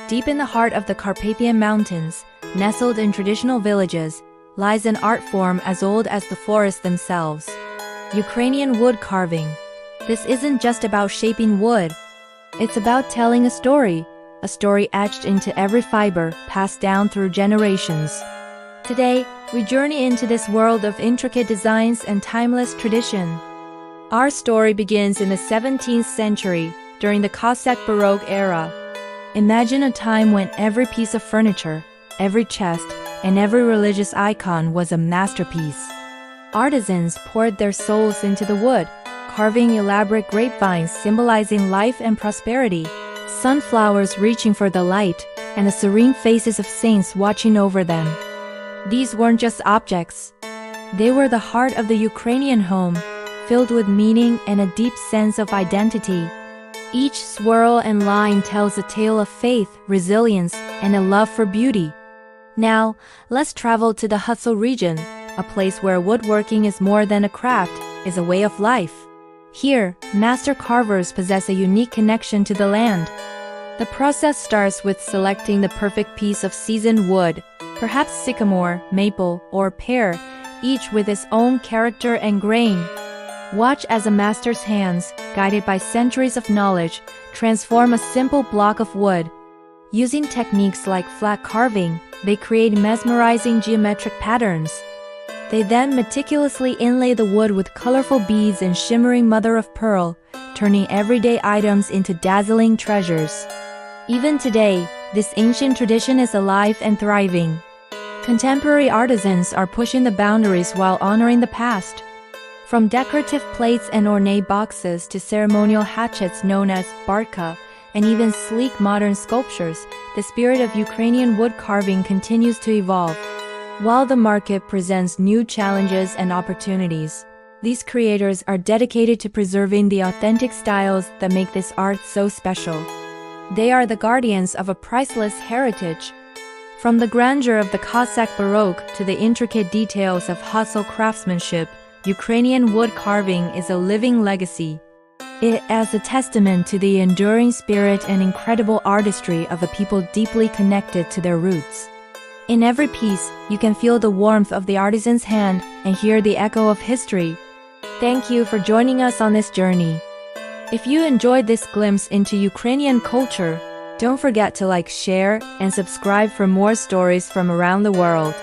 Deep in the heart of the Carpathian Mountains, nestled in traditional villages, lies an art form as old as the forests themselves. Ukrainian wood carving. This isn't just about shaping wood. It's about telling a story etched into every fiber, passed down through generations. Today, we journey into this world of intricate designs and timeless tradition. Our story begins in the 17th century, during the Cossack Baroque era. Imagine a time when every piece of furniture, every chest, and every religious icon was a masterpiece. Artisans poured their souls into the wood, carving elaborate grapevines symbolizing life and prosperity, sunflowers reaching for the light, and the serene faces of saints watching over them. These weren't just objects. They were the heart of the Ukrainian home, filled with meaning and a deep sense of identity. Each swirl and line tells a tale of faith, resilience, and a love for beauty. Now, let's travel to the Hedgehog region, a place where woodworking is more than a craft, is a way of life. Here, master carvers possess a unique connection to the land. The process starts with selecting the perfect piece of seasoned wood, perhaps sycamore, maple, or pear, each with its own character and grain. Watch as a master's hands, guided by centuries of knowledge, transform a simple block of wood. Using techniques like flat carving, they create mesmerizing geometric patterns. They then meticulously inlay the wood with colorful beads and shimmering mother-of-pearl, turning everyday items into dazzling treasures. Even today, this ancient tradition is alive and thriving. Contemporary artisans are pushing the boundaries while honoring the past. From decorative plates and ornate boxes to ceremonial hatchets known as barka, and even sleek modern sculptures, the spirit of Ukrainian wood carving continues to evolve. While the market presents new challenges and opportunities, these creators are dedicated to preserving the authentic styles that make this art so special. They are the guardians of a priceless heritage. From the grandeur of the Cossack Baroque to the intricate details of Hedgehog craftsmanship, Ukrainian wood carving is a living legacy. It is a testament to the enduring spirit and incredible artistry of a people deeply connected to their roots. In every piece, you can feel the warmth of the artisan's hand and hear the echo of history. Thank you for joining us on this journey. If you enjoyed this glimpse into Ukrainian culture, don't forget to like, share, and subscribe for more stories from around the world.